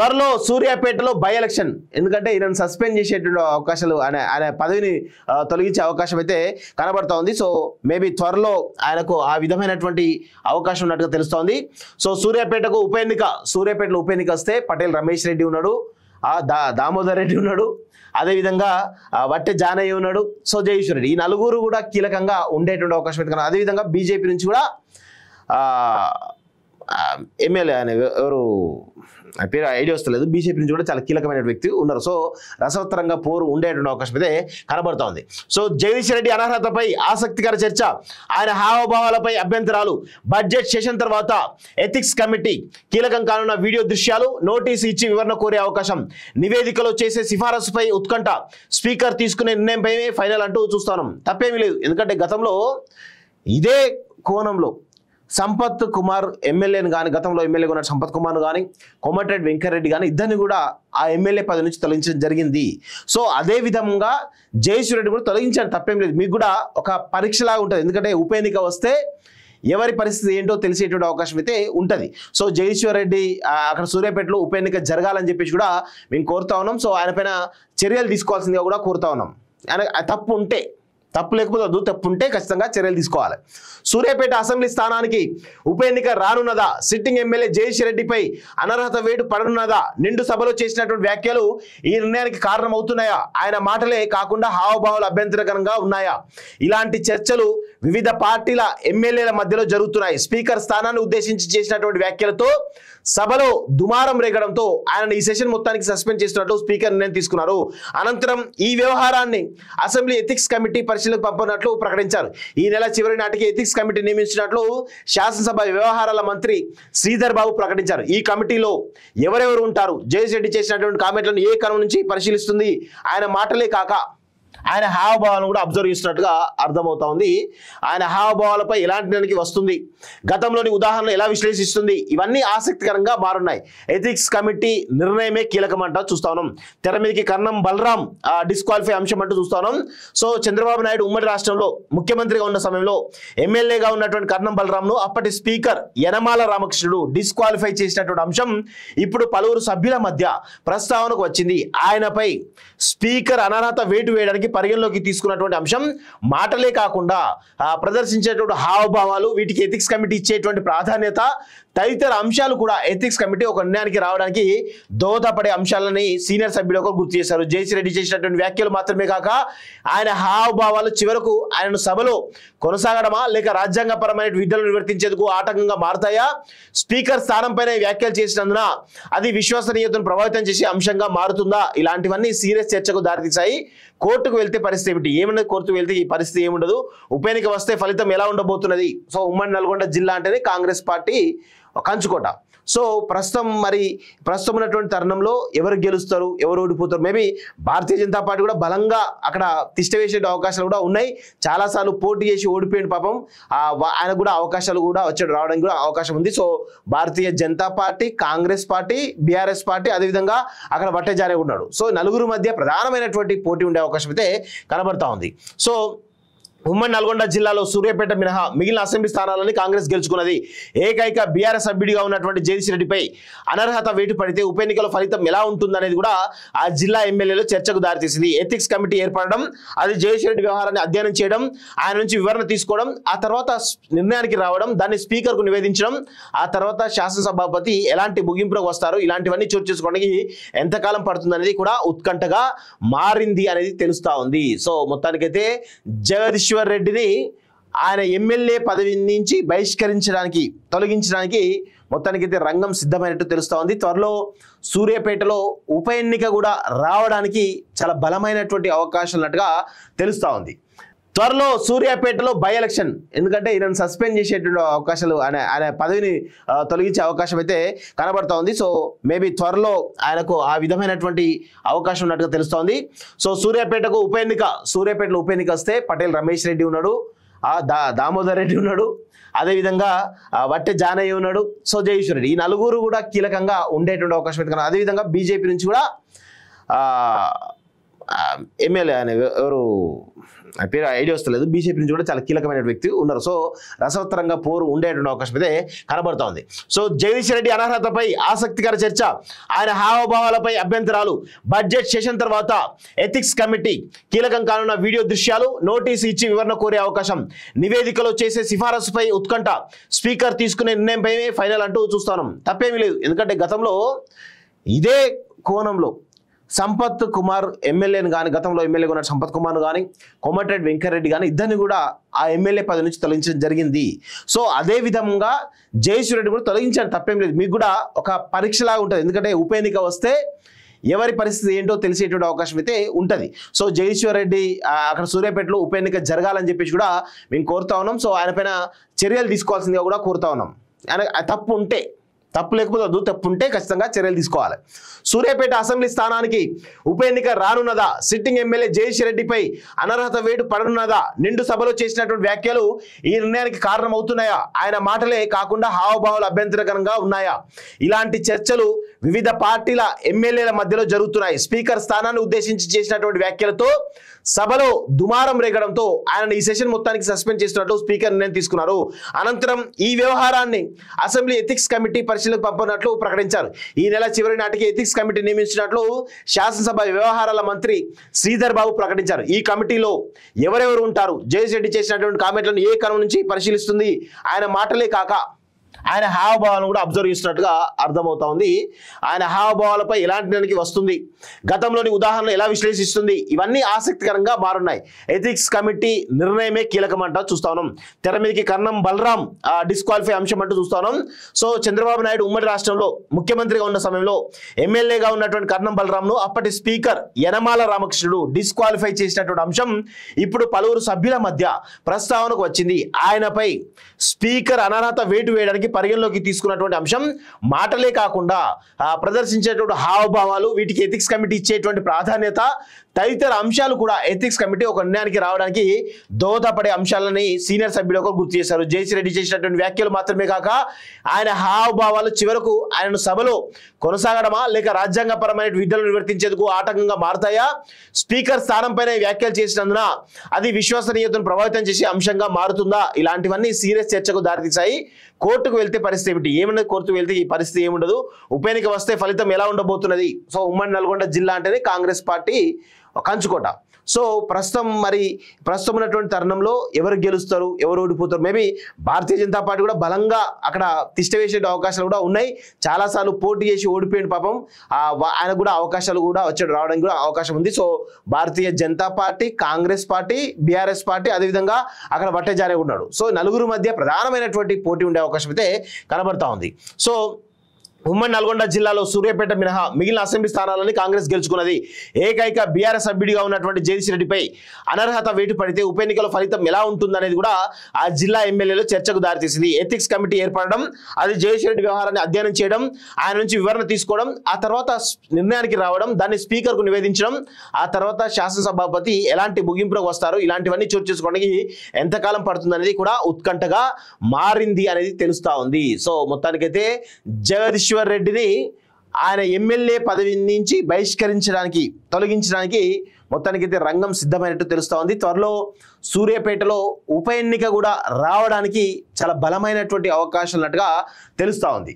త్వరలో సూర్యాపేటలో by election ఎందుకంటే ఈయనను సస్పెండ్ చేసేటువంటి అవకాశాలు ఆయన పదవిని తొలగించే అవకాశం అయితే కనబడతా ఉంది. సో మేబీ త్వరలో ఆయనకు ఆ విధమైనటువంటి అవకాశం ఉన్నట్టుగా తెలుస్తోంది. సో సూర్యాపేటలో ఉప ఎన్నిక వస్తే పటేల్ రమేష్ రెడ్డి ఉన్నాడు, దామోదర్ రెడ్డి ఉన్నాడు, అదేవిధంగా వట్టె జానయ్య ఉన్నాడు, సో జయేశ్వర్ రెడ్డి, ఈ నలుగురు కూడా కీలకంగా ఉండేటువంటి అవకాశం అయితే. అదేవిధంగా బీజేపీ నుంచి కూడా ఎమ్మెల్యే అనే ఎవరు పేరు ఐడియా వస్తలేదు, బీజేపీ నుంచి కూడా చాలా కీలకమైన వ్యక్తి ఉన్నారు. సో రసవత్తరంగా పోరు ఉండేటువంటి అవకాశం అయితే కనబడుతూ ఉంది. సో జగదీష్ రెడ్డి అనర్హతపై ఆసక్తికర చర్చ, ఆయన హావభావాలపై అభ్యంతరాలు, బడ్జెట్ సెషన్ తర్వాత ఎథిక్స్ కమిటీ కీలకం కానున్న వీడియో దృశ్యాలు, నోటీసు ఇచ్చి వివరణ కోరే అవకాశం, నివేదికలో చేసే సిఫారసుపై ఉత్కంఠ, స్పీకర్ తీసుకునే నిర్ణయంపై ఫైనల్ అంటూ చూస్తాను. తప్పేమీ లేదు, ఎందుకంటే గతంలో ఇదే కోణంలో సంపత్ కుమార్ ఎమ్మెల్యేను కానీ, గతంలో ఎమ్మెల్యేగా ఉన్న సంపత్ కుమార్ను కానీ, కోమటిరెడ్డి వెంకటరెడ్డి కానీ ఇద్దరిని కూడా ఆ ఎమ్మెల్యే పదవి నుంచి తొలగించడం జరిగింది. సో అదే విధంగా జయేశ్వర్ రెడ్డి కూడా తొలగించాను, తప్పేం లేదు. మీకు కూడా ఒక పరీక్షలాగా ఉంటుంది, ఎందుకంటే ఉప ఎన్నిక వస్తే ఎవరి పరిస్థితి ఏంటో తెలిసేటువంటి అవకాశం అయితే ఉంటుంది. సో జయేశ్వర్ రెడ్డి అక్కడ సూర్యాపేటలో ఉప ఎన్నిక జరగాలని చెప్పేసి కూడా మేము కోరుతా ఉన్నాం. సో ఆయన పైన చర్యలు తీసుకోవాల్సిందిగా కూడా కోరుతా ఉన్నాం. ఆయన తప్పు లేకపోతే వద్దు, తప్పు ఉంటే ఖచ్చితంగా చర్యలు తీసుకోవాలి. సూర్యాపేట అసెంబ్లీ స్థానానికి ఉప ఎన్నిక రానున్నదా? సిట్టింగ్ ఎమ్మెల్యే జయేష్ రెడ్డిపై అనర్హత వేటు పడనున్నదా? నిండు సభలో చేసినటువంటి వ్యాఖ్యలు ఈ నిర్ణయానికి కారణం అవుతున్నాయా? ఆయన మాటలే కాకుండా హావభావాలు అభ్యంతరకరంగా ఉన్నాయా? ఇలాంటి చర్చలు వివిధ పార్టీల ఎమ్మెల్యేల మధ్యలో జరుగుతున్నాయి. స్పీకర్ స్థానాన్ని ఉద్దేశించి చేసినటువంటి వ్యాఖ్యలతో సభలో దుమారం రేగడంతో ఆయన ఈ సెషన్ మొత్తానికి సస్పెండ్ చేస్తున్నట్లు స్పీకర్ నిర్ణయం తీసుకున్నారు. అనంతరం ఈ వ్యవహారాన్ని అసెంబ్లీ ఎథిక్స్ కమిటీ పరిశీలనకు పంపినట్లు ప్రకటించారు. ఈ నెల చివరి నాటికి ఎథిక్స్ కమిటీ నియమించినట్లు శాసనసభ వ్యవహారాల మంత్రి శ్రీధర్ బాబు ప్రకటించారు. ఈ కమిటీలో ఎవరెవరు ఉంటారు? జయేష్ రెడ్డి చేసినటువంటి కామెంట్లను ఏ కణం నుంచి పరిశీలిస్తుంది? ఆయన మాటలే కాక ఆయన హావభావాలను కూడా అబ్జర్వ్ చేస్తున్నట్టుగా అర్థమవుతా ఉంది. ఆయన హావభావాలపై ఎలాంటి నిర్ణయానికి వస్తుంది, గతంలోని ఉదాహరణలు ఎలా విశ్లేషిస్తుంది, ఇవన్నీ ఆసక్తికరంగా మారున్నాయి. ఎథిక్స్ కమిటీ నిర్ణయమే కీలకమంట చూస్తా ఉన్నాం. తెర మీదకి కర్ణం బలరాం డిస్క్వాలిఫై అంశం అంటూ చూస్తా ఉన్నాం. సో చంద్రబాబు నాయుడు ఉమ్మడి రాష్ట్రంలో ముఖ్యమంత్రిగా ఉన్న సమయంలో ఎమ్మెల్యేగా ఉన్నటువంటి కర్ణం బలరాంను అప్పటి స్పీకర్ యనమాల రామకృష్ణుడు డిస్క్వాలిఫై చేసినటువంటి అంశం ఇప్పుడు పలువురు సభ్యుల మధ్య ప్రస్తావనకు వచ్చింది. ఆయనపై స్పీకర్ అనర్హత వేటు వేయడానికి పరిగణలోకి తీసుకున్నటువంటి అంశం మాటలే కాకుండా ప్రదర్శించేటువంటి హావభావాలు, వీటికి ఎథిక్స్ కమిటీ ఇచ్చేటువంటి ప్రాధాన్యత తదితర అంశాలు కూడా ఎథిక్స్ కమిటీ ఒక నిర్ణయానికి రావడానికి దోహదపడే అంశాలని సీనియర్ సభ్యులు ఒకరు గుర్తు చేశారు. జయేష్ రెడ్డి చేసినటువంటి వ్యాఖ్యలు మాత్రమే కాక ఆయన హావభావాలు చివరకు ఆయనను సభలో కొనసాగడమా లేక రాజ్యాంగపరమైన విధులను నిర్వర్తించేందుకు ఆటంకంగా మారుతాయా? స్పీకర్ స్థానంపైన వ్యాఖ్యలు చేసినందున అది విశ్వసనీయతను ప్రభావితం చేసే అంశంగా మారుతుందా? ఇలాంటివన్నీ సీరియస్ చర్చకు దారితీశాయి. కోర్టుకు వెళ్తే పరిస్థితి ఏమిటి? ఏమన్నది కోర్టుకు వెళ్తే ఈ పరిస్థితి ఏముండదు, ఉప ఎన్నిక వస్తే ఫలితం ఎలా ఉండబోతున్నది? సో ఉమ్మడి నల్గొండ జిల్లా అంటేనే కాంగ్రెస్ పార్టీ కంచుకోట. సో ప్రస్తుతం ఉన్నటువంటి తరుణంలో ఎవరు గెలుస్తారు, ఎవరు ఓడిపోతారు? మేబీ భారతీయ జనతా పార్టీ కూడా బలంగా అక్కడ తిష్ట వేసే అవకాశాలు కూడా ఉన్నాయి. చాలాసార్లు పోటీ చేసి ఓడిపోయిన పాపం ఆయన కూడా అవకాశాలు కూడా రావడానికి కూడా అవకాశం ఉంది. So Bharatiya Janata Party, Congress Party, BRS Party, అదేవిధంగా అక్కడ వట్టె జానయ్య ఉన్నాడు. సో నలుగురు మధ్య ప్రధానమైనటువంటి పోటీ ఉండే అవకాశం అయితే కనబడతా ఉంది. సో ఉమ్మడి నల్గొండ జిల్లాలో సూర్యాపేట మినహా మిగిలిన అసెంబ్లీ స్థానాలని కాంగ్రెస్ గెలుచుకున్నది. ఏకైక బీఆర్ఎస్ సభ్యుడిగా ఉన్నటువంటి జయేష్ రెడ్డిపై అనర్హత వేటు పడితే ఉప ఎన్నికల ఫలితం ఎలా ఉంటుందనేది కూడా ఆ జిల్లా ఎమ్మెల్యేలో చర్చకు దారితీసింది. ఎథిక్స్ కమిటీ ఏర్పడడం, అది జయేష్ రెడ్డి వ్యవహారాన్ని అధ్యయనం చేయడం, ఆయన నుంచి వివరణ తీసుకోవడం, ఆ తర్వాత నిర్ణయానికి రావడం, దాన్ని స్పీకర్కు నివేదించడం, ఆ తర్వాత శాసనసభాపతి ఎలాంటి ముగింపులకు వస్తారు, ఇలాంటివన్నీ చోటు చేసుకోవడానికి ఎంతకాలం పడుతుంది అనేది కూడా ఉత్కంఠగా మారింది అనేది తెలుస్తా ఉంది. సో మొత్తానికైతే జగదీష్ రెడ్డిని ఆయన ఎమ్మెల్యే పదవి నుంచి తొలగించడానికి మొత్తానికైతే రంగం సిద్ధమైనట్టు తెలుస్తా ఉంది. త్వరలో సూర్యాపేటలో ఉప ఎన్నిక కూడా రావడానికి చాలా బలమైనటువంటి అవకాశం ఉన్నట్టుగా తెలుస్తా ఉంది. త్వరలో సూర్యాపేటలో బై ఎలక్షన్ ఎందుకంటే ఈయనను సస్పెండ్ చేసేటువంటి అవకాశాలు, ఆయన పదవిని తొలగించే అవకాశం అయితే కనబడతా ఉంది. సో మేబీ త్వరలో ఆయనకు ఆ విధమైనటువంటి అవకాశం ఉన్నట్టుగా తెలుస్తోంది. సో సూర్యాపేటలో ఉప ఎన్నిక వస్తే పటేల్ రమేష్ రెడ్డి ఉన్నాడు, దామోదర్ రెడ్డి ఉన్నాడు, అదేవిధంగా వట్టె జానయ్య ఉన్నాడు, సో జయేశ్వర్ రెడ్డి, ఈ నలుగురు కూడా కీలకంగా ఉండేటువంటి అవకాశం అయితే. అదేవిధంగా బీజేపీ నుంచి కూడా ఎమ్మెల్యే ఆయన ఎవరు పేరు ఐడియా వస్తలేదు, బీజేపీ నుంచి కూడా చాలా కీలకమైన వ్యక్తి ఉన్నారు. సో రసవత్తరంగా పోరు ఉండేటువంటి అవకాశం అయితే కనబడుతోంది. సో జగదీష్ రెడ్డి అనర్హతపై ఆసక్తికర చర్చ, ఆయన హావభావాలపై అభ్యంతరాలు, బడ్జెట్ సెషన్ తర్వాత ఎథిక్స్ కమిటీ కీలకం కానున్న వీడియో దృశ్యాలు, నోటీసు ఇచ్చి వివరణ కోరే అవకాశం, నివేదికలో చేసే సిఫారసుపై ఉత్కంఠ, స్పీకర్ తీసుకునే నిర్ణయంపై ఫైనల్ అంటూ చూస్తాను. తప్పేమీ లేదు, ఎందుకంటే గతంలో ఇదే కోణంలో సంపత్ కుమార్ ఎమ్మెల్యేని కానీ, గతంలో ఎమ్మెల్యేగా ఉన్న సంపత్ కుమార్ను కానీ, కోమటిరెడ్డి వెంకటరెడ్డి కానీ ఇద్దరిని కూడా ఆ ఎమ్మెల్యే పదవి నుంచి తొలగించడం జరిగింది. సో అదే విధంగా జగదీష్ రెడ్డి కూడా తొలగించాను, తప్పేం లేదు. మీకు కూడా ఒక పరీక్షలాగా ఉంటుంది, ఎందుకంటే ఉప ఎన్నిక వస్తే ఎవరి పరిస్థితి ఏంటో తెలిసేటువంటి అవకాశం అయితే ఉంటుంది. సో జగదీశ్వర్ రెడ్డి అక్కడ సూర్యాపేటలో ఉప ఎన్నిక జరగాలని చెప్పేసి కూడా మేము కోరుతా ఉన్నాం. సో ఆయన పైన చర్యలు తీసుకోవాల్సిందిగా కూడా కోరుతా ఉన్నాం. ఆయన తప్పు ఉంటే, తప్పు లేకపోతే వద్దు, తప్పు ఉంటే ఖచ్చితంగా చర్యలు తీసుకోవాలి. సూర్యాపేట అసెంబ్లీ స్థానానికి ఉప ఎన్నిక రానున్నదా? సిట్టింగ్ ఎమ్మెల్యే జగదీష్ రెడ్డిపై అనర్హత వేటు పడనున్నదా? నిండు సభలో చేసినటువంటి వ్యాఖ్యలు ఈ నిర్ణయానికి కారణం అవుతున్నాయా? ఆయన మాటలే కాకుండా హావభావాలు అభ్యంతరకరంగా ఉన్నాయా? ఇలాంటి చర్చలు వివిధ పార్టీల ఎమ్మెల్యేల మధ్యలో జరుగుతున్నాయి. స్పీకర్ స్థానాన్ని ఉద్దేశించి చేసినటువంటి వ్యాఖ్యలతో సభలో దుమారం రేగడంతో ఆయన ఈ సెషన్ మొత్తానికి సస్పెండ్ చేస్తున్నట్లు స్పీకర్ నిర్ణయం తీసుకున్నారు. అనంతరం ఈ వ్యవహారాన్ని అసెంబ్లీ ఎథిక్స్ కమిటీ పరిశీలనకు పంపినట్లు ప్రకటించారు. ఈ నెల చివరి నాటికి ఎథిక్స్ కమిటీ నియమించినట్లు శాసనసభ వ్యవహారాల మంత్రి శ్రీధర్ బాబు ప్రకటించారు. ఈ కమిటీలో ఎవరెవరు ఉంటారు? జగదీష్ రెడ్డి చేసినటువంటి కామెంట్లను ఏ కణం నుంచి పరిశీలిస్తుంది? ఆయన మాటలే కాక ఆయన హావభావాలను కూడా అబ్జర్వ్ చేస్తున్నట్టుగా అర్థమవుతా ఉంది. ఆయన హావభావాలపై ఎలాంటి నిర్ణయానికి వస్తుంది, గతంలోని ఉదాహరణలు ఎలా విశ్లేషిస్తుంది, ఇవన్నీ ఆసక్తికరంగా మారున్నాయి. ఎథిక్స్ కమిటీ నిర్ణయమే కీలకమంట చూస్తా ఉన్నాం. తెర మీదకి కర్ణం బలరాం డిస్క్వాలిఫై అంశం అంటూ చూస్తా ఉన్నాం. సో చంద్రబాబు నాయుడు ఉమ్మడి రాష్ట్రంలో ముఖ్యమంత్రిగా ఉన్న సమయంలో ఎమ్మెల్యేగా ఉన్నటువంటి కర్ణం బలరాంను అప్పటి స్పీకర్ యనమాల రామకృష్ణుడు డిస్క్వాలిఫై చేసినటువంటి అంశం ఇప్పుడు పలువురు సభ్యుల మధ్య ప్రస్తావనకు వచ్చింది. ఆయనపై స్పీకర్ అనర్హత వేటు వేయడానికి పరిగణలోకి తీసుకున్నటువంటి అంశం మాటలే కాకుండా ప్రదర్శించేటువంటి హావభావాలు, వీటికి ఎథిక్స్ కమిటీ ఇచ్చేటువంటి ప్రాధాన్యత తదితర అంశాలు కూడా ఎథిక్స్ కమిటీ ఒక నిర్ణయానికి రావడానికి దోహదపడే అంశాలని సీనియర్ సభ్యులు ఒకరు గుర్తు చేశారు. జగదీష్ రెడ్డి చేసినటువంటి వ్యాఖ్యలు మాత్రమే కాక ఆయన హావభావాలు చివరకు ఆయనను సభలో కొనసాగడమా లేక రాజ్యాంగపరమైన విధులను నిర్వర్తించేందుకు ఆటంకంగా మారతాయా? స్పీకర్ స్థానంపైన వ్యాఖ్యలు చేసినందున అది విశ్వసనీయతను ప్రభావితం చేసే అంశంగా మారుతుందా? ఇలాంటివన్నీ సీరియస్ చర్చకు దారితీశాయి. కోర్టుకు వెళ్తే పరిస్థితి ఏమిటి? ఏమన్నా కోర్టుకు వెళ్తే ఈ పరిస్థితి ఏముండదు. ఉప ఎన్నిక వస్తే ఫలితం ఎలా ఉండబోతున్నది? సో ఉమ్మడి నల్గొండ జిల్లా అంటేనే కాంగ్రెస్ పార్టీ కంచుకోట. సో ప్రస్తుతం ఉన్నటువంటి తరుణంలో ఎవరు గెలుస్తారు, ఎవరు ఓడిపోతారు? మేబీ భారతీయ జనతా పార్టీ కూడా బలంగా అక్కడ తిష్ట వేసే అవకాశాలు కూడా ఉన్నాయి. చాలాసార్లు పోటీ చేసి ఓడిపోయిన పాపం ఆయన కూడా అవకాశాలు కూడా రావడానికి కూడా అవకాశం ఉంది. So Bharatiya Janata Party, Congress Party, BRS Party, అదేవిధంగా అక్కడ వట్టెజారే ఉన్నాడు. సో నలుగురు మధ్య ప్రధానమైనటువంటి పోటీ ఉండే అవకాశం అయితే కనబడతా ఉంది. సో ఉమ్మడి నల్గొండ జిల్లాలో సూర్యాపేట మినహా మిగిలిన అసెంబ్లీ స్థానాలని కాంగ్రెస్ గెలుచుకున్నది. ఏకైక బీఆర్ఎస్ సభ్యుడిగా ఉన్నటువంటి జగదీష్ రెడ్డిపై అనర్హత వేటు పడితే ఉప ఎన్నికల ఫలితం ఎలా ఉంటుందనేది కూడా ఆ జిల్లా ఎమ్మెల్యేలో చర్చకు దారితీసింది. ఎథిక్స్ కమిటీ ఏర్పడడం, అది జగదీష్ రెడ్డి వ్యవహారాన్ని అధ్యయనం చేయడం, ఆయన నుంచి వివరణ తీసుకోవడం, ఆ తర్వాత నిర్ణయానికి రావడం, దాన్ని స్పీకర్కు నివేదించడం, ఆ తర్వాత శాసనసభాపతి ఎలాంటి ముగింపులకు వస్తారు, ఇలాంటివన్నీ చోటు చేసుకోవడానికి ఎంతకాలం పడుతుంది అనేది కూడా ఉత్కంఠగా మారింది అనేది తెలుస్తా ఉంది. సో మొత్తానికైతే జగదీష్ రెడ్డిని ఆయన ఎమ్మెల్యే పదవి నుంచి తొలగించడానికి మొత్తానికైతే రంగం సిద్ధమైనట్టు తెలుస్తా ఉంది. త్వరలో సూర్యాపేటలో ఉప ఎన్నిక కూడా రావడానికి చాలా బలమైనటువంటి అవకాశం ఉన్నట్టుగా తెలుస్తా ఉంది.